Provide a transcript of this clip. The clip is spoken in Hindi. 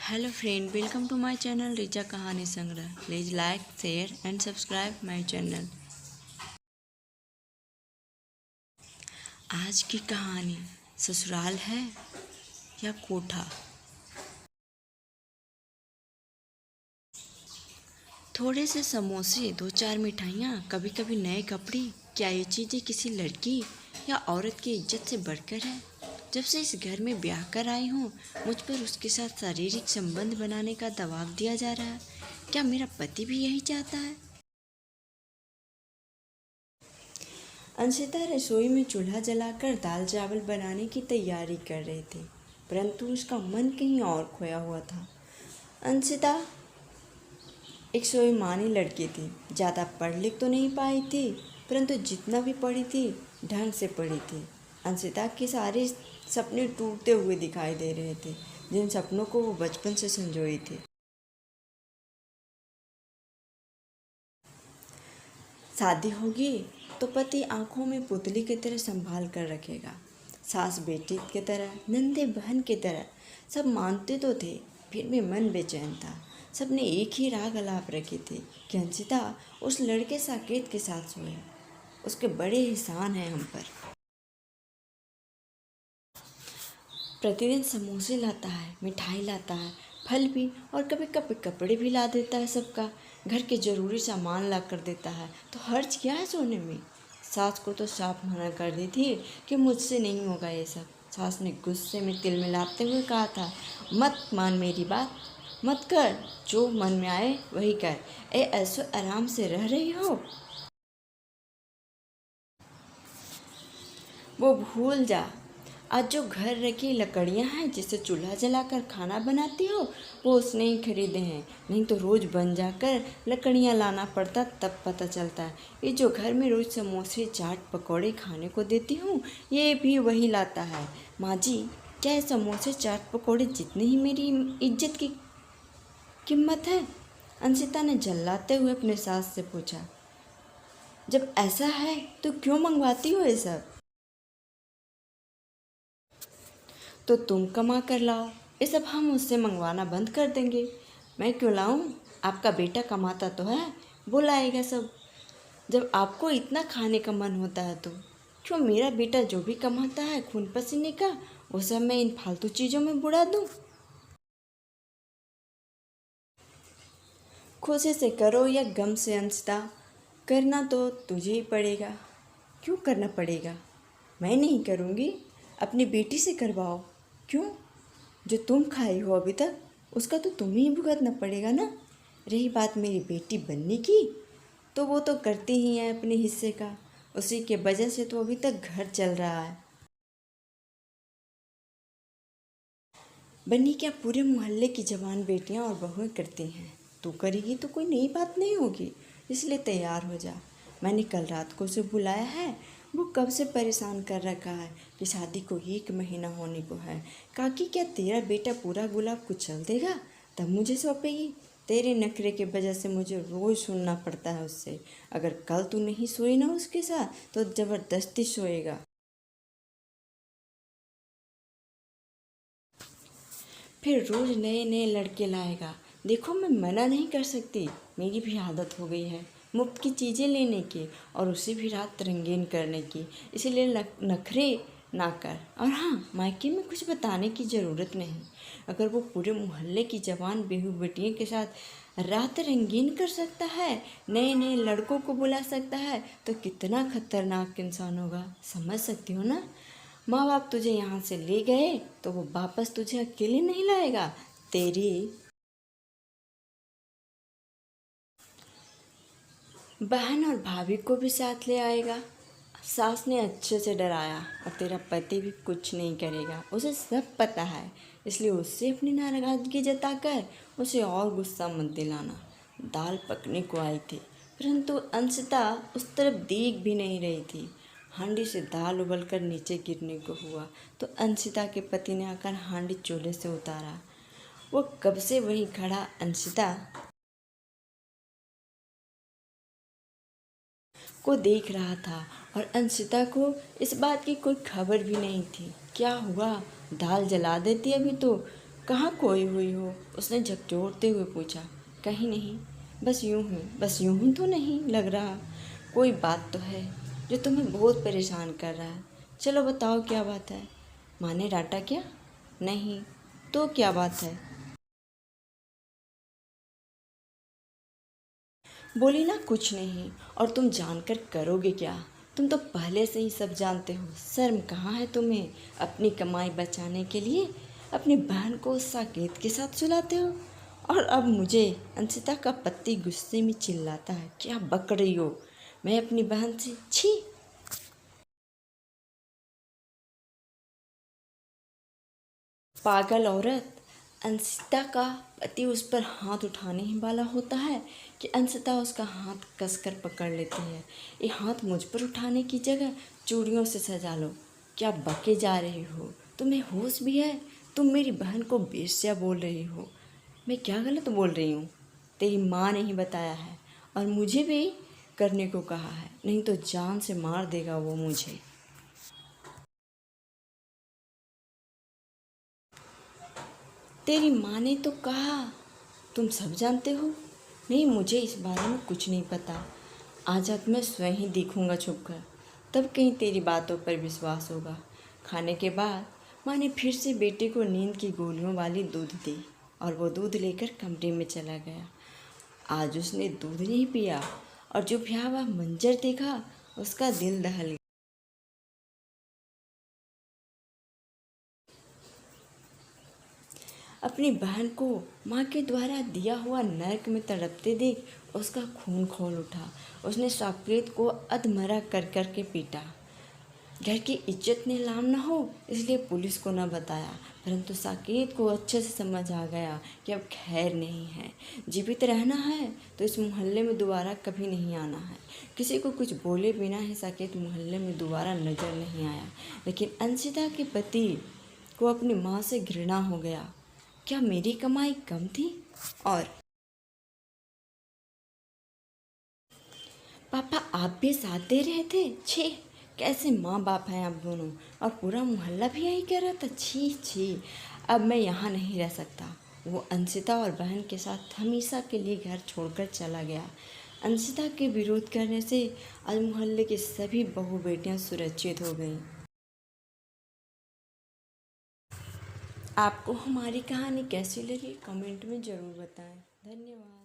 Hello friend, welcome to my channel Richa Kahani Sangrah. Please like, share and subscribe my channel. आज की कहानी ससुराल है या कोठा। थोड़े से समोसे, दो चार मिठाइयाँ, कभी कभी नए कपड़े, क्या ये चीज़ें किसी लड़की या औरत की इज्जत से बढ़कर है? जब से इस घर में ब्याह कर आई हूँ, मुझ पर उसके साथ शारीरिक संबंध बनाने का दबाव दिया जा रहा है। क्या मेरा पति भी यही चाहता है? अंशिता रसोई में चूल्हा जलाकर दाल चावल बनाने की तैयारी कर रही थी, परंतु उसका मन कहीं और खोया हुआ था। अंशिता एक स्वाभिमानी लड़की थी। ज़्यादा पढ़ लिख तो नहीं पाई थी, परंतु जितना भी पढ़ी थी ढंग से पढ़ी थी। अंशिता के सारे सपने टूटते हुए दिखाई दे रहे थे, जिन सपनों को वो बचपन से संजोई थी। शादी होगी तो पति आंखों में पुतली की तरह संभाल कर रखेगा, सास बेटी की तरह, नंदे बहन की तरह। सब मानते तो थे, फिर भी मन बेचैन था। सबने एक ही राग अलाप रखी थी कि अंशिता उस लड़के साकेत के साथ सोए। उसके बड़े एहसान हैं हम पर। प्रतिदिन समोसे लाता है, मिठाई लाता है, फल भी, और कभी कभी कपड़े भी ला देता है सबका। घर के जरूरी सामान ला कर देता है, तो हर्ज क्या है सोने में? सास को तो साफ मना कर दी थी कि मुझसे नहीं होगा ये सब। सास ने गुस्से में तिल मिलाते हुए कहा था, मत मान मेरी बात, मत कर, जो मन में आए वही कर। ऐसो आराम से रह रही हो, वो भूल जा। आज जो घर रखी लकड़ियां हैं जिससे चूल्हा जलाकर खाना बनाती हो, वो उसने ही खरीदे हैं। नहीं तो रोज़ बन जाकर लकड़ियां लाना पड़ता, तब पता चलता है। ये जो घर में रोज़ समोसे चाट पकौड़े खाने को देती हूँ, ये भी वही लाता है। माँ जी, क्या ये समोसे चाट पकौड़े जितनी ही मेरी इज्जत की कीमत है? अंशिता ने झल्लाते हुए अपने सास से पूछा। जब ऐसा है तो क्यों मंगवाती हो ये सब? तो तुम कमा कर लाओ, ये सब हम उससे मंगवाना बंद कर देंगे। मैं क्यों लाऊं? आपका बेटा कमाता तो है, वो लाएगा सब। जब आपको इतना खाने का मन होता है तो क्यों मेरा बेटा जो भी कमाता है खून पसीने का, वो सब मैं इन फालतू चीज़ों में बुड़ा दूं? खुशी से करो या गम से अंशता, करना तो तुझे ही पड़ेगा। क्यों करना पड़ेगा? मैं नहीं करूँगी, अपनी बेटी से करवाओ। क्यों? जो तुम खाई हो अभी तक, उसका तो तुम्हें ही भुगतना पड़ेगा ना। रही बात मेरी बेटी बनने की, तो वो तो करती ही है अपने हिस्से का। उसी के वजह से तो अभी तक घर चल रहा है। बन्नी क्या पूरे मोहल्ले की जवान बेटियां और बहुएं करती हैं। तू करेगी तो कोई नई बात नहीं होगी, इसलिए तैयार हो जा। मैंने कल रात को उसे बुलाया है, वो कब से परेशान कर रखा है कि शादी को 1 महीना होने को है। काकी, क्या तेरा बेटा पूरा गुलाब कुचल देगा तब मुझे सौंपेगी? तेरे नखरे के वजह से मुझे रोज़ सुनना पड़ता है उससे। अगर कल तू नहीं सोई ना उसके साथ तो ज़बरदस्ती सोएगा। फिर रोज़ नए नए लड़के लाएगा। देखो, मैं मना नहीं कर सकती, मेरी भी आदत हो गई है मुफ्त की चीज़ें लेने की, और उसे भी रात रंगीन करने की। इसीलिए नखरे ना कर। और हाँ, मायके में कुछ बताने की ज़रूरत नहीं। अगर वो पूरे मोहल्ले की जवान बेहू बेटियों के साथ रात रंगीन कर सकता है, नए नए लड़कों को बुला सकता है, तो कितना खतरनाक इंसान होगा, समझ सकती हो ना? माँ बाप तुझे यहाँ से ले गए तो वो वापस तुझे अकेले नहीं लाएगा। तेरी बहन और भाभी को भी साथ ले आएगा। सास ने अच्छे से डराया, और तेरा पति भी कुछ नहीं करेगा, उसे सब पता है। इसलिए उससे अपनी नाराज़गी जताकर उसे और गुस्सा मत दिलाना। दाल पकने को आई थी, परंतु अंशिता उस तरफ देख भी नहीं रही थी। हांडी से दाल उबलकर नीचे गिरने को हुआ तो अंशिता के पति ने आकर हांडी चूल्हे से उतारा। वो कब से वहीं खड़ा अंशिता को देख रहा था, और अंशिता को इस बात की कोई खबर भी नहीं थी। क्या हुआ? दाल जला देती अभी तो। कहाँ खोई हुई हो? उसने झकझोरते हुए पूछा। कहीं नहीं, बस यूं हूँ। बस यूं ही तो नहीं लग रहा। कोई बात तो है जो तुम्हें बहुत परेशान कर रहा है। चलो बताओ क्या बात है। माँ ने डांटा क्या? नहीं, तो क्या बात है? बोली ना कुछ नहीं। और तुम जानकर करोगे क्या? तुम तो पहले से ही सब जानते हो। शर्म कहाँ है तुम्हें? अपनी कमाई बचाने के लिए अपनी बहन को साकेत के साथ सुलाते हो। और अब मुझे अंशिता का पति गुस्से में चिल्लाता है, क्या बक रही हो? मैं अपनी बहन से छी। पागल औरत। अंशिता का पति उस पर हाथ उठाने ही वाला होता है कि अंशिता उसका हाथ कसकर पकड़ लेती है। ये हाथ मुझ पर उठाने की जगह चूड़ियों से सजा लो। क्या बके जा रही हो? तुम्हें होश भी है? तुम मेरी बहन को बेश्या बोल रही हो। मैं क्या गलत बोल रही हूँ? तेरी माँ ने ही बताया है और मुझे भी करने को कहा है, नहीं तो जान से मार देगा वो मुझे। तेरी माँ ने तो कहा। तुम सब जानते हो? नहीं, मुझे इस बारे में कुछ नहीं पता। आज अब मैं स्वयं ही देखूंगा छुपकर, तब कहीं तेरी बातों पर विश्वास होगा। खाने के बाद माँ ने फिर से बेटे को नींद की गोलियों वाली दूध दी और वो दूध लेकर कमरे में चला गया। आज उसने दूध नहीं पिया और जो भयावह मंजर देखा उसका दिल दहल गया। अपनी बहन को माँ के द्वारा दिया हुआ नर्क में तड़पते देख उसका खून खौल उठा। उसने साकेत को अधमरा कर कर के पीटा। घर की इज्जत नीलाम न हो इसलिए पुलिस को न बताया, परंतु साकेत को अच्छे से समझ आ गया कि अब खैर नहीं है। जीवित रहना है तो इस मोहल्ले में दोबारा कभी नहीं आना है। किसी को कुछ बोले बिना ही साकेत मोहल्ले में दोबारा नजर नहीं आया। लेकिन अंशिता के पति को अपनी माँ से घृणा हो गया। क्या मेरी कमाई कम थी? और पापा आप भी साथ दे रहे थे? छी, कैसे माँ बाप हैं आप दोनों। और पूरा मोहल्ला भी यही कह रहा था। छी छी। अब मैं यहाँ नहीं रह सकता। वो अंशिता और बहन के साथ हमेशा के लिए घर छोड़कर चला गया। अंशिता के विरोध करने से आज मोहल्ले की सभी बहू बेटियाँ सुरक्षित हो गईं। आपको हमारी कहानी कैसी लगी कमेंट में ज़रूर बताएं। धन्यवाद।